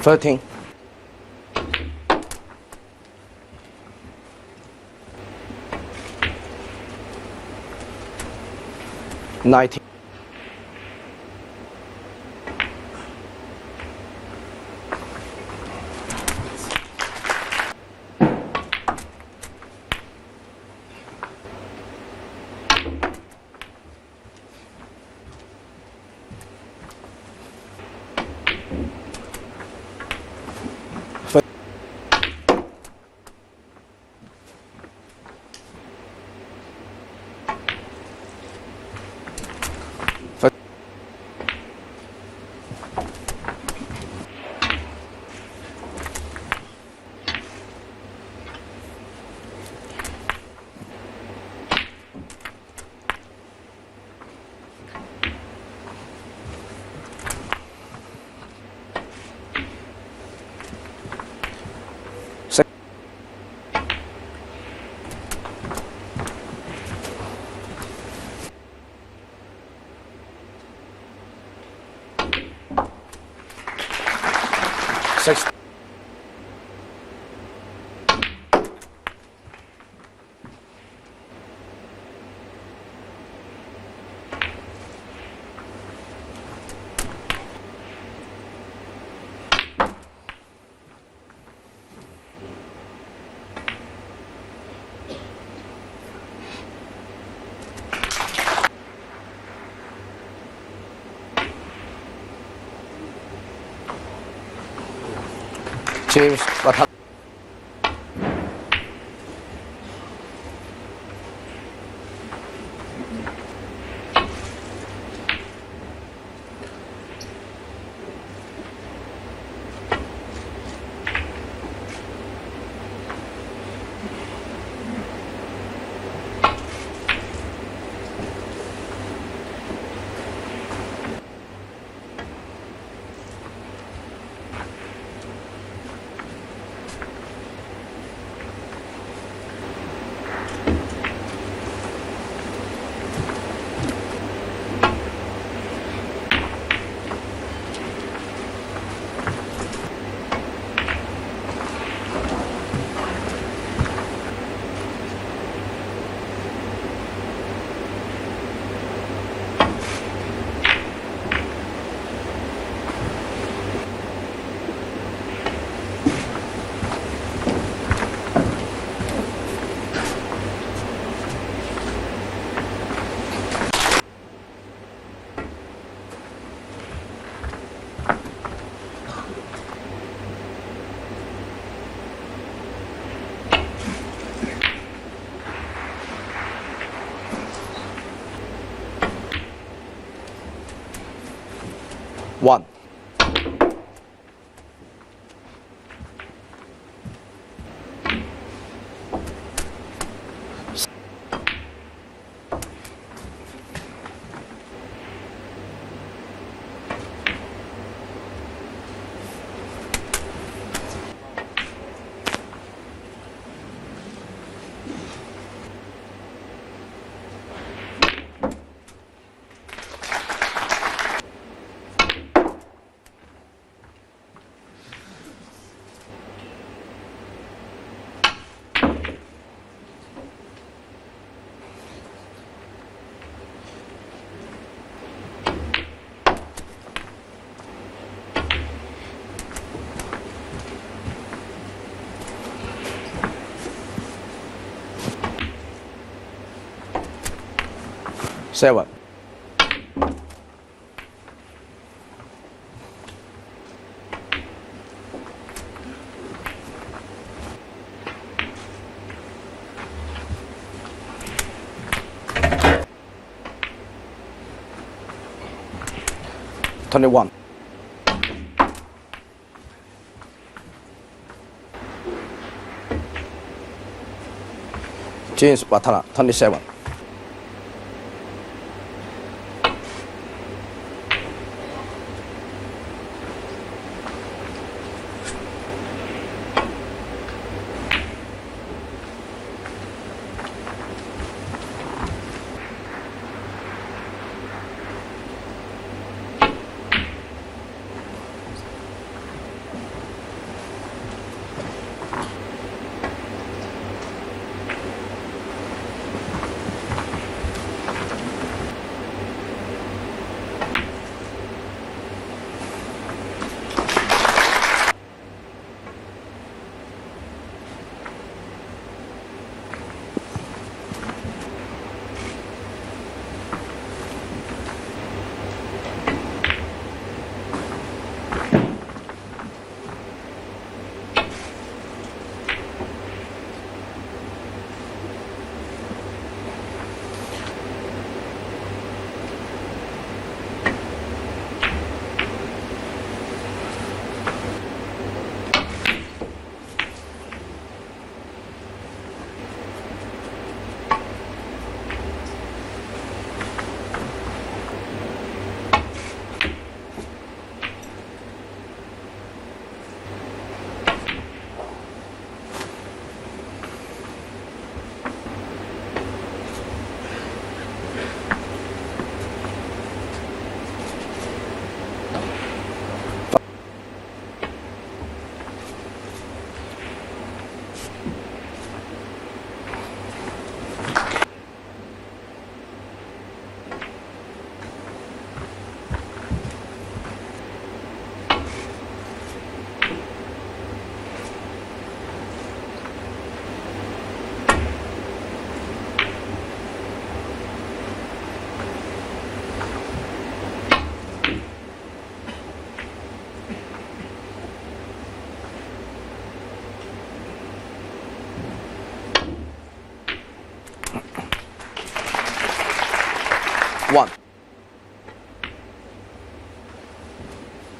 13. 19. 6. James Wattana. 1. 7. 21. James Wattana, 27. 1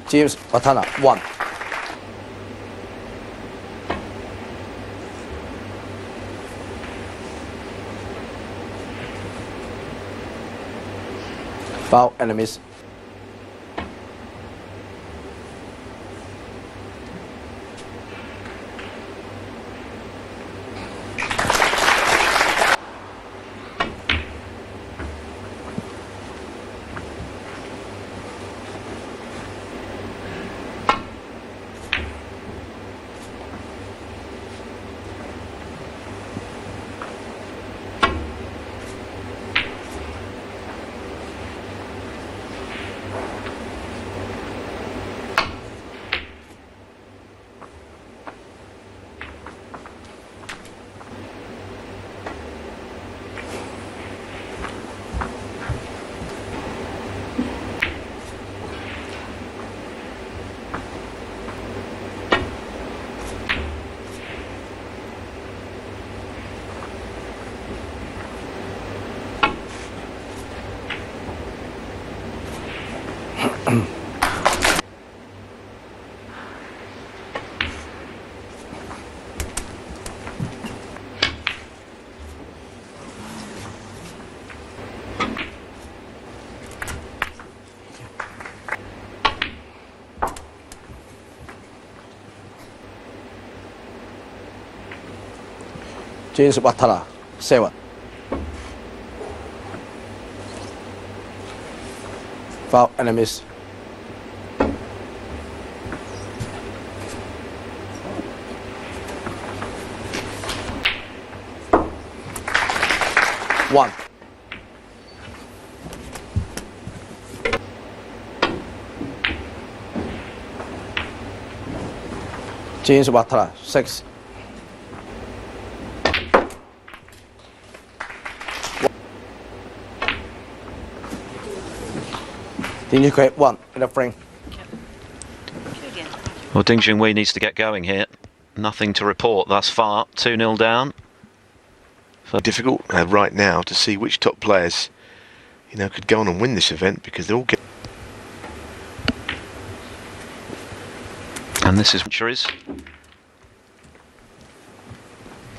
James Wattana, 1. Foul and a miss. James Wattana, 7. Foul and a miss. One. James Wattana, 6. Junhui, 1 in the frame. Well, Junhui needs to get going here. Nothing to report thus far. 2-0 down. Difficult right now to see which top players, could go on and win this event, because they're all getting. And this is centuries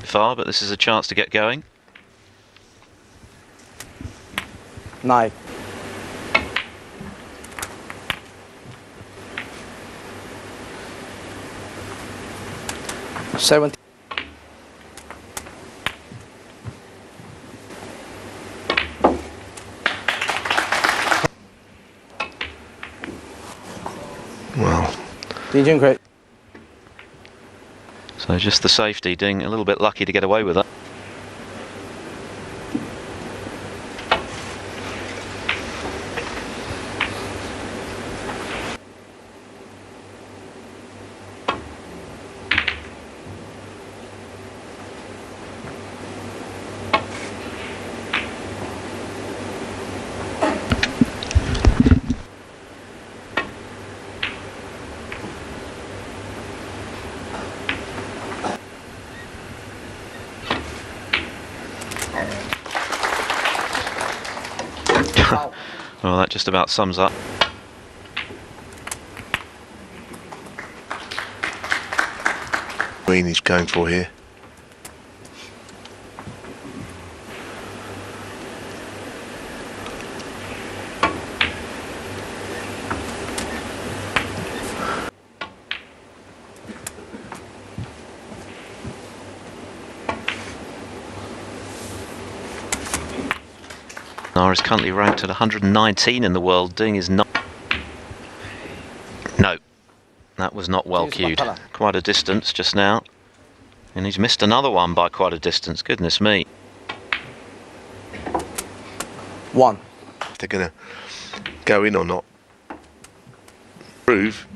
far, but this is a chance to get going. 9. Seven. Wow. Junhui. So just the safety, Ding a little bit lucky to get away with that. Well, that just about sums up. Green he's going for here. Nara is currently ranked at 119 in the world. Ding is not. No, that was not well cued. Quite a distance just now. And he's missed another one by quite a distance. Goodness me. 1. If they're going to go in or not. Prove.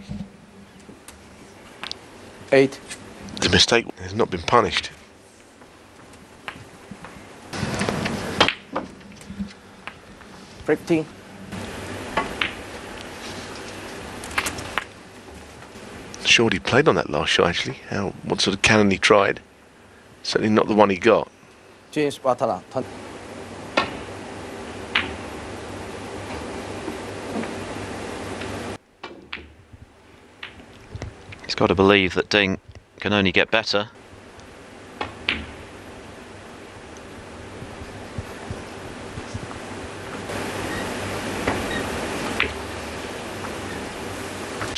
8. The mistake has not been punished. Fifteen. Shorty played on that last shot actually. What sort of cannon he tried? Certainly not the one he got. James Wattana, 20. He's got to believe that Ding can only get better.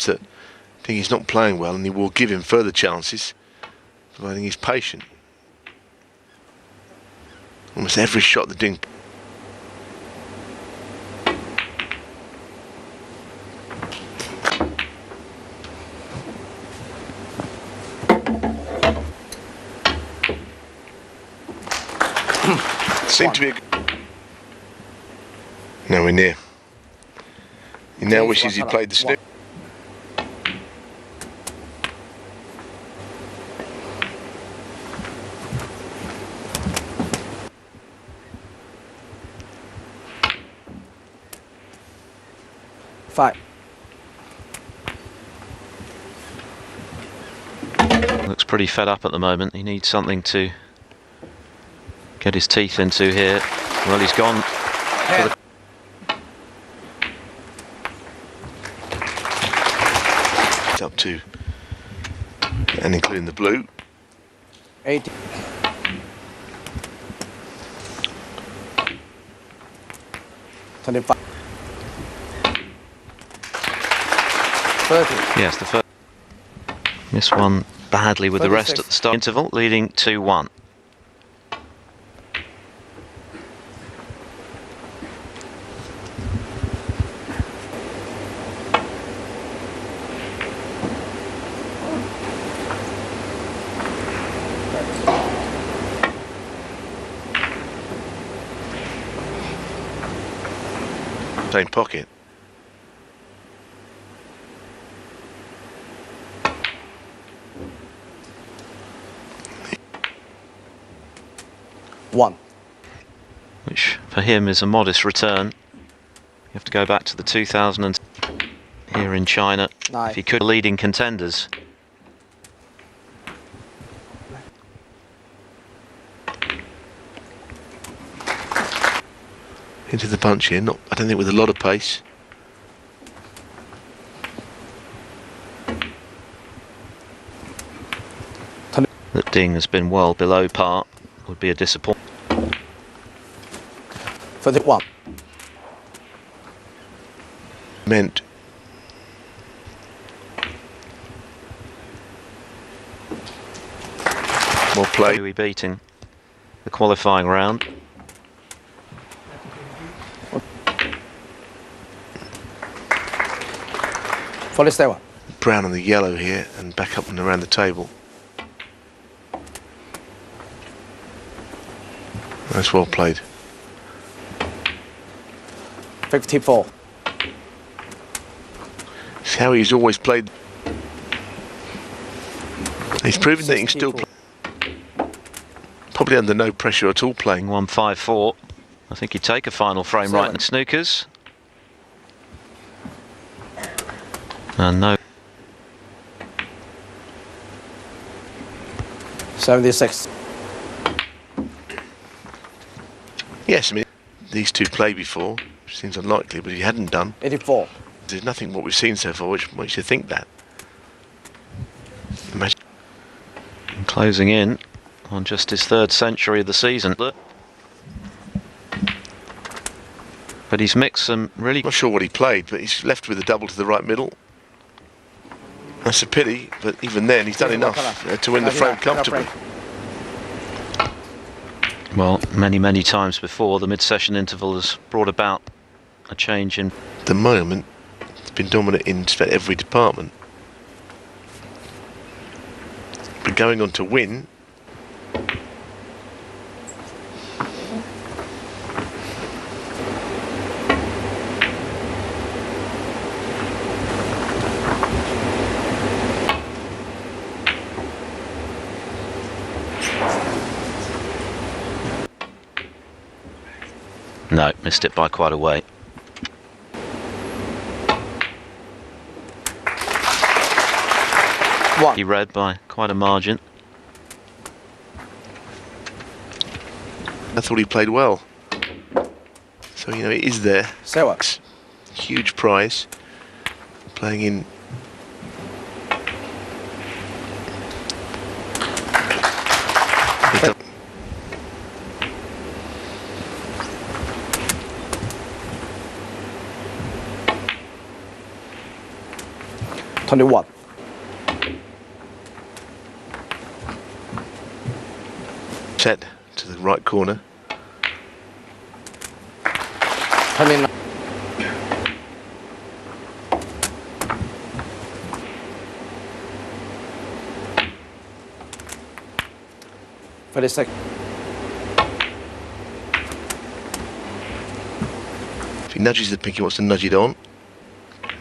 That I think he's not playing well, and he will give him further chances, providing he's patient. Almost every shot the Ding. Seemed to be nowhere near. He now wishes he played the snooker. Five. Looks pretty fed up at the moment. He needs something to get his teeth into here. Well, he's gone for the up to, and including the blue. 80. $25. 30. Yes, the first. Missed one badly with the rest at the start. Interval leading 2-1. Same pocket. One. Which for him is a modest return. You have to go back to the 2000 here in China. Nice. If he could, leading contenders. Into the bunch here, not, I don't think with a lot of pace. That Ding has been well below par would be a disappointment. 31. Meant more play. Junhui beating the qualifying round. $47. Brown and the yellow here, and back up and around the table. That's well played. 54. It's how he's always played. He's proven that he can still play. Probably under no pressure at all playing. 154. I think he'd take a final frame right in snookers. And no. 76. Yes, I mean, these two played before, which seems unlikely, but if he hadn't done, 84. there's nothing what we've seen so far which makes you think that. Imagine. And closing in on just his third century of the season. But he's mixed some really. Not sure what he played, but he's left with a double to the right middle. That's a pity, but even then he's done enough to win the frame comfortably. Well, many times before, the mid-session interval has brought about a change in. At the moment, it's been dominant in just about every department. But going on to win. No, missed it by quite a way. He read by quite a margin. I thought he played well. So, you know, it is there. So what? Huge prize. Playing in 21. Set to the right corner. 29. For the second. If he nudges the pink, he wants to nudge it on.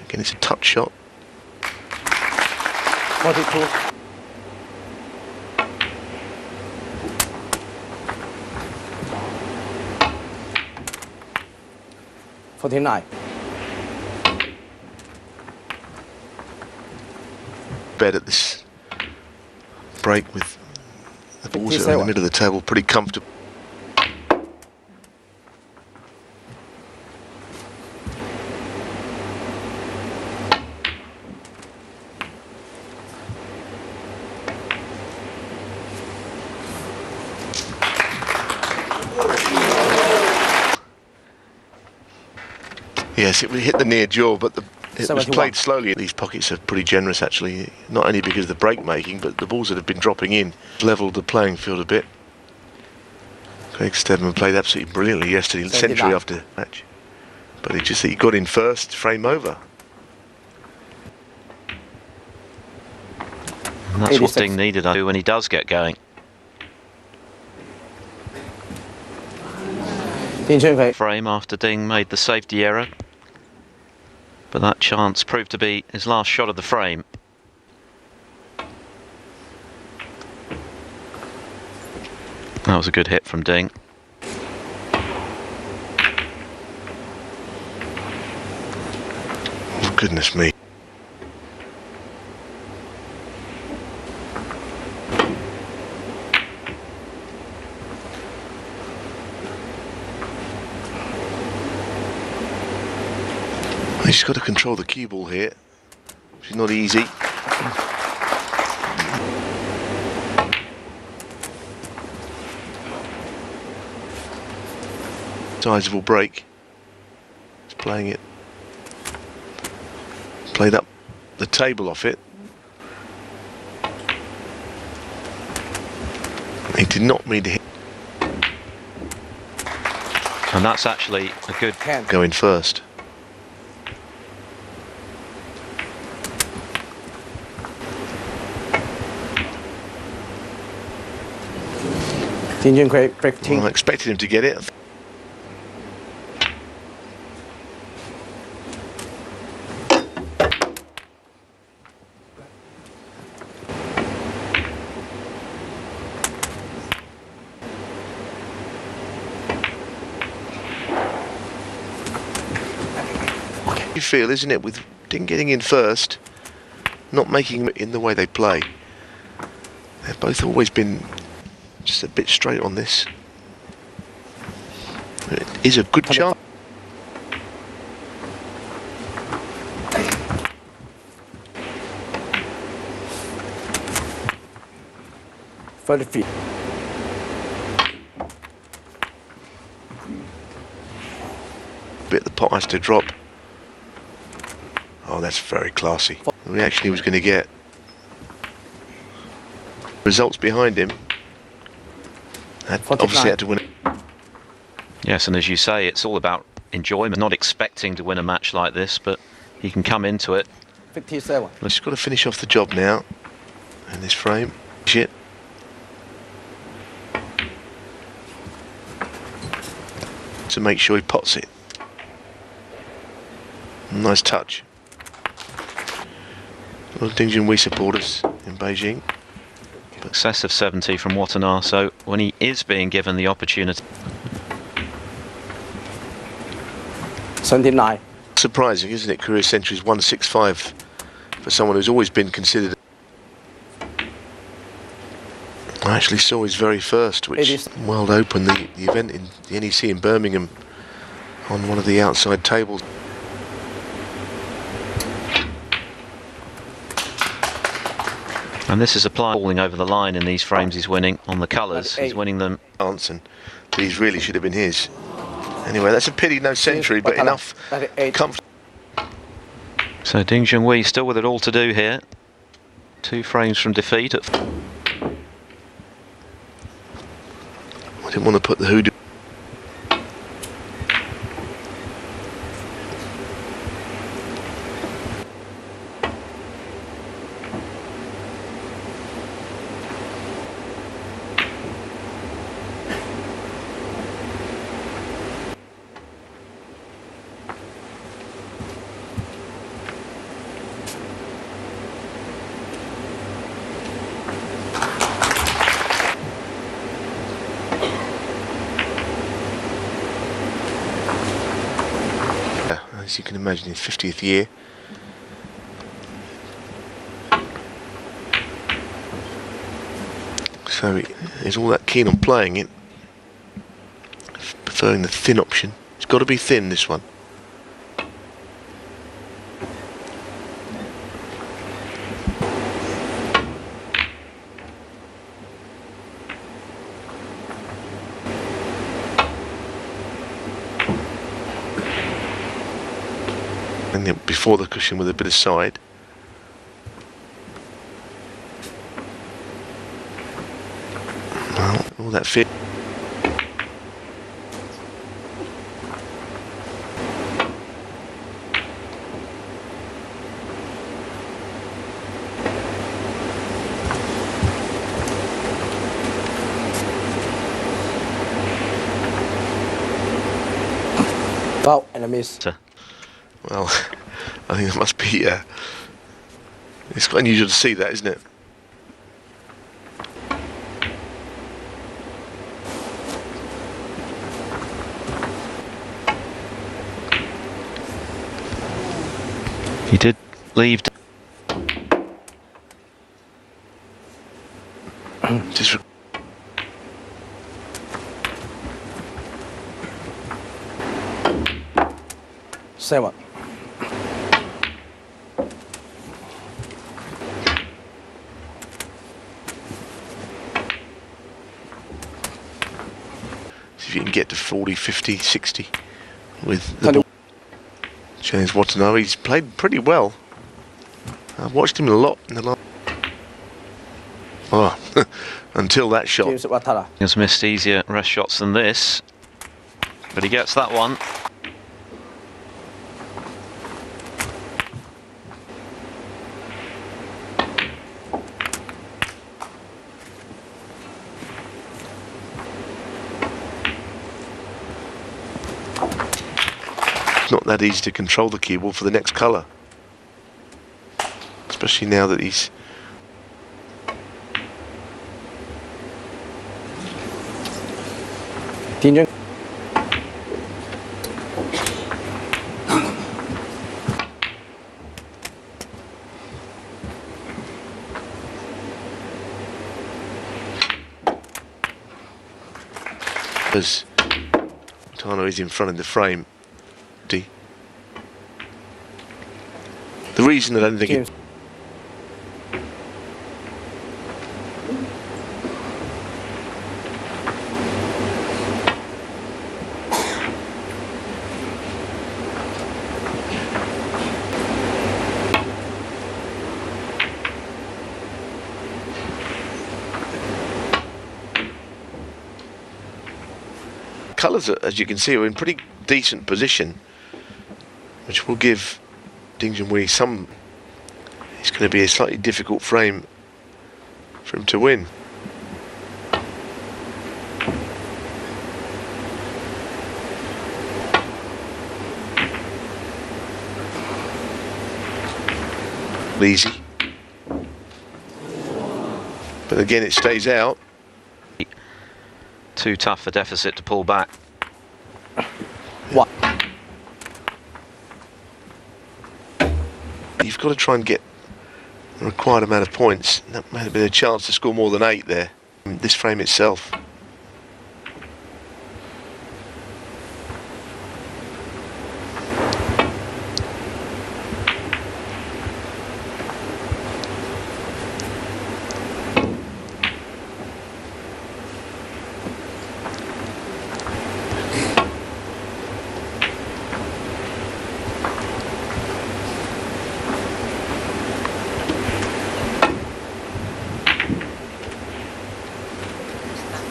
Again, it's a touch shot. 42. $49. Bed at this break with the balls in the middle of the table, pretty comfortable. Yes, it hit the near jaw, but it was played slowly. These pockets are pretty generous, actually, not only because of the break making, but the balls that have been dropping in levelled the playing field a bit. Craig Steadman played absolutely brilliantly yesterday, century after match. But it's just that he got in first, frame over. And that's 86. what Ding needed to do when he does get going. Junhui. Frame after Ding made the safety error. But that chance proved to be his last shot of the frame. That was a good hit from Ding. Oh, goodness me. He's got to control the cue ball here, which is not easy. Sizable break. He's playing it. Played up the table off it. He did not mean to hit. And that's actually a good Going first. Well, I expected him to get it. You feel, isn't it, with Ding getting in first, not making it in the way they play. They've both always been just a bit straight on this. It is a good chance. For the feet. Bit the pot has to drop. Oh, that's very classy. The reaction he was going to get. Results behind him. Obviously had to win it. Yes, and as you say, it's all about enjoyment, not expecting to win a match like this, but he can come into it. 57. He's got to finish off the job now in this frame. Shit. To make sure he pots it. Nice touch. Well, Junhui supporters in Beijing. Excess of 70 from Wattana, so when he is being given the opportunity. 79. Surprising, isn't it? Career centuries 165 for someone who's always been considered. I actually saw his very first, which World Open, the event in the NEC in Birmingham, on one of the outside tables. And this is falling over the line in these frames he's winning. On the colours, he's winning them. And these really should have been his. Anyway, that's a pity, no century, but enough comfort. So Junhui still with it all to do here. 2 frames from defeat. I didn't want to put the hoodoo. As you can imagine, his 50th year. So he's all that keen on playing it, preferring the thin option. It's got to be thin, this one. And then before the cushion with a bit of side. Well, all that fit. Foul and a miss. Well, I think it must be, it's quite unusual to see that, isn't it? He did leave. Just Seven. see if you can get to 40, 50, 60 with the ball. James Wattana, he's played pretty well. I've watched him a lot in the last. Oh, until that shot. James Wattana. He's missed easier rest shots than this, but he gets that one. It's not that easy to control the cue ball for the next colour, especially now that he's Junhui. as Wattana is in front of the frame. The reason I don't think it, colours, as you can see, are in pretty decent position, which will give Junhui some. It's going to be a slightly difficult frame for him to win. Easy, but again it stays out. Too tough a deficit to pull back. What? You've got to try and get the required amount of points. That might have been a chance to score more than 8 there. This frame itself.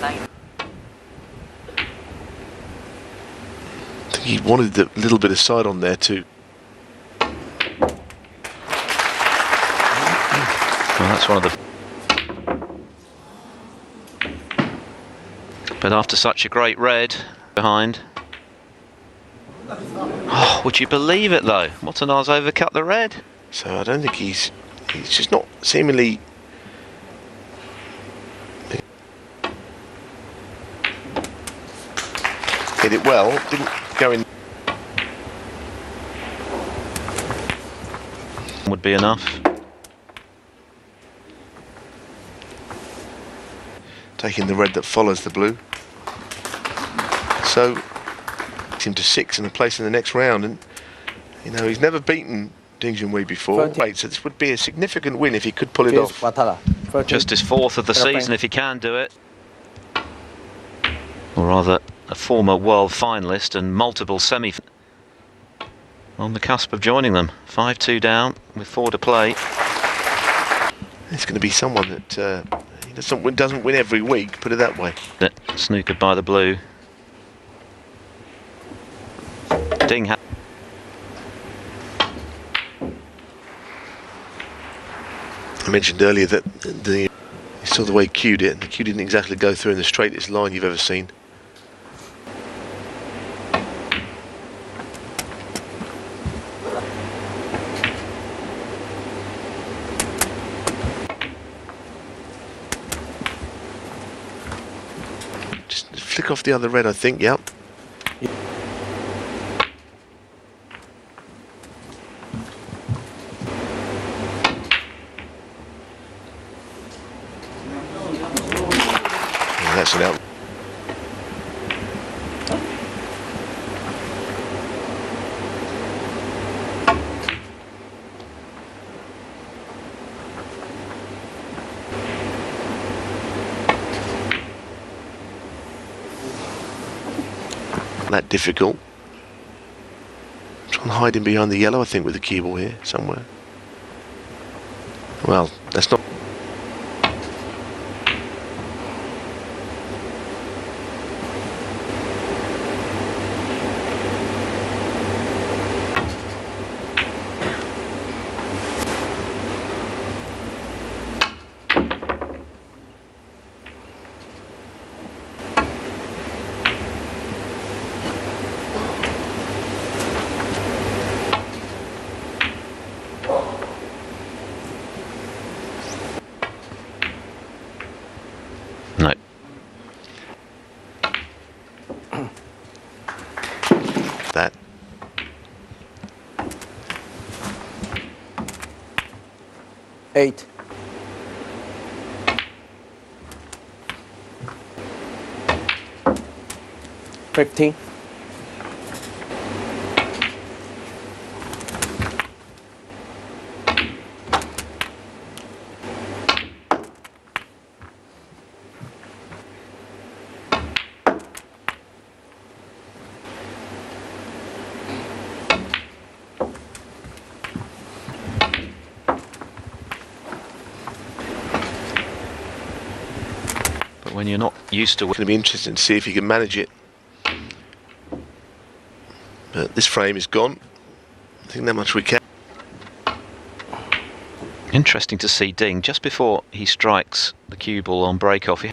I think he wanted a little bit of side on there too. Well, that's one of the... But after such a great red behind... Oh, would you believe it though? Wattana's overcut the red. So I don't think he's just not seemingly... Hit it well, didn't go in. Would be enough. Taking the red that follows the blue. So, him to 6 and a place in the next round, and you know he's never beaten Junhui before. Wait, so this would be a significant win if he could pull it off. Wattana. Just his 4th of the season if he can do it. Or rather, a former world finalist and multiple semi on the cusp of joining them. 5-2 down with 4 to play. It's going to be someone that doesn't win every week, put it that way. Snookered by the blue. Ding. I mentioned earlier that you saw the way Q did it. The Q didn't exactly go through in the straightest line you've ever seen. Just flick off the other red, I think. Yep. That's it out. That difficult. Try and hide him behind the yellow, I think, with the cue ball here somewhere. Well, that's not. No. That. Eight. 15. When you're not used to it. It's going to be interesting to see if he can manage it. But this frame is gone. I think that much we can. Interesting to see Ding just before he strikes the cue ball on break off.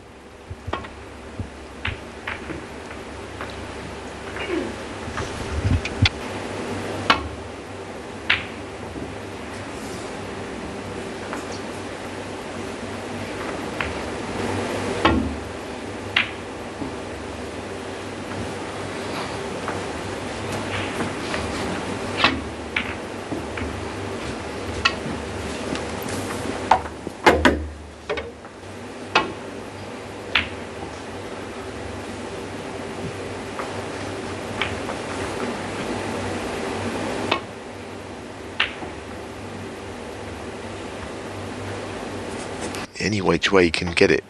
Any which way you can get it.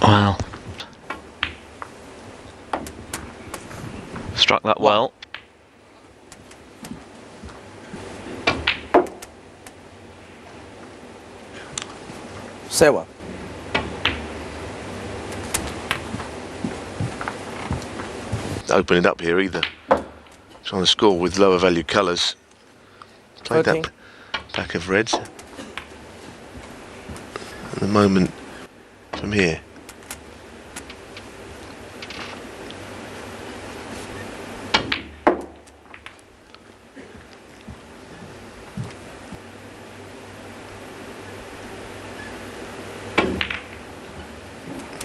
Wow. Struck that well. 7. Open it up here either. Trying to score with lower value colours. Played 13. that pack of reds. At the moment, from here.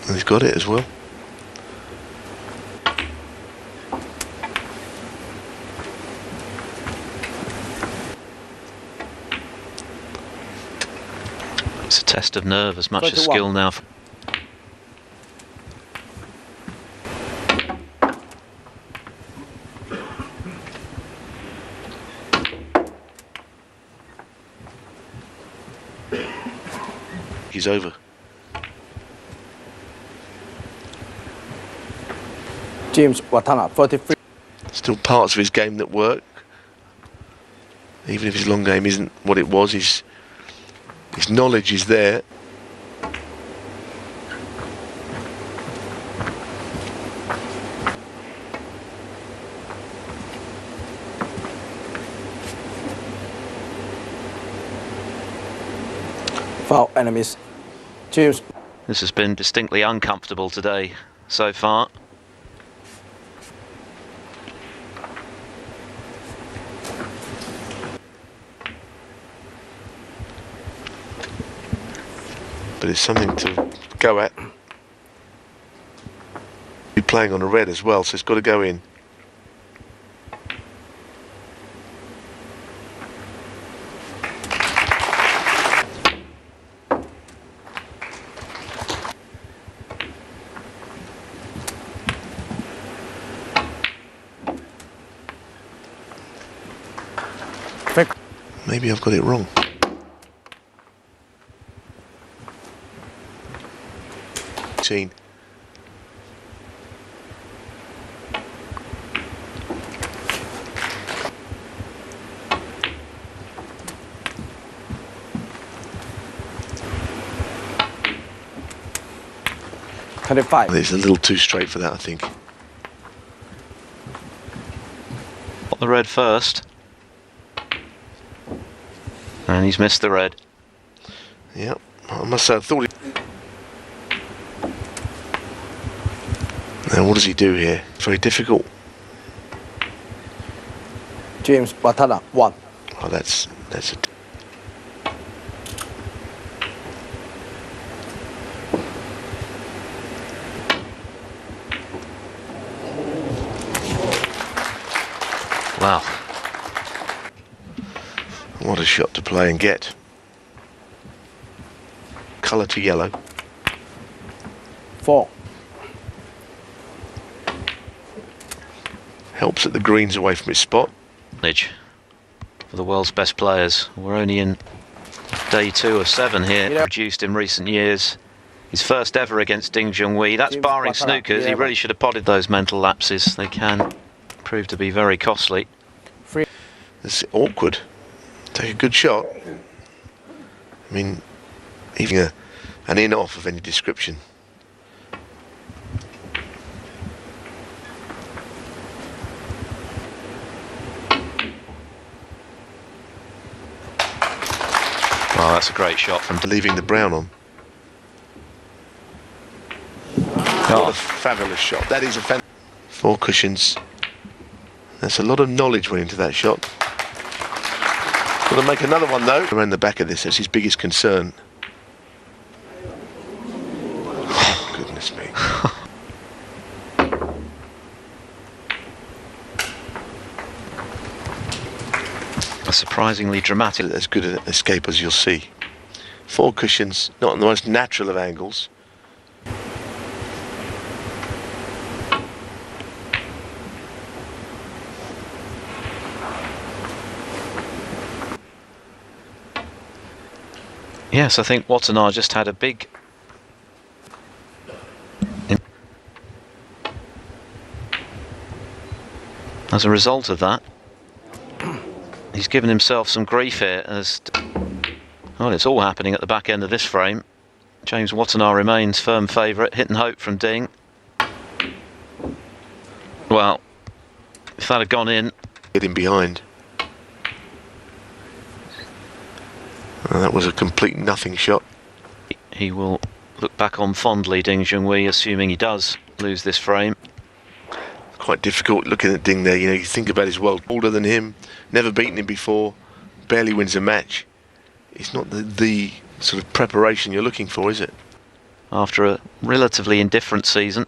And he's got it as well. It's a test of nerve as much as 21. skill now. He's over. James Wattana, 43. Still parts of his game that work. Even if his long game isn't what it was, his knowledge is there. Foul enemies. James. This has been distinctly uncomfortable today so far. But it's something to go at. Be playing on a red as well, so it's got to go in. Maybe I've got it wrong. Teen. It's a little too straight for that, I think. Got the red first. And he's missed the red. Yep, I must say, I thought it. Now, what does he do here? Very difficult. James Wattana, 1. Oh, that's a. Wow. What a shot to play and get. Colour to yellow. 4. Helps that the green's away from his spot. For the world's best players. We're only in day 2 of 7 here. Yeah. Produced in recent years. His first ever against Junhui. That's James barring Wattana, snookers. yeah, He really should have potted those mental lapses. They can prove to be very costly. 3. It's awkward. Take a good shot. I mean, even an in-off of any description. Oh, that's a great shot from. Leaving the brown on. What a fabulous shot. That is a 4 cushions. That's a lot of knowledge went into that shot. Got to make another one though. Around the back of this, that's his biggest concern. Oh, goodness me. A surprisingly dramatic. As good an escape as you'll see. 4 cushions, not on the most natural of angles. Yes, I think Wattana just had a big. As a result of that, he's given himself some grief here. Well, it's all happening at the back end of this frame. James Wattana remains firm favourite. Hit and hope from Ding. Well, if that had gone in, get him behind. That was a complete nothing shot. he will look back on fondly, Ding Junhui, assuming he does lose this frame. Quite difficult looking at Ding there. You know, you think about his world, older than him, never beaten him before, barely wins a match. It's not the sort of preparation you're looking for, is it? After a relatively indifferent season.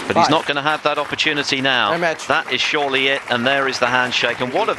But he's not going to have that opportunity now. That is surely it, and there is the handshake. And what a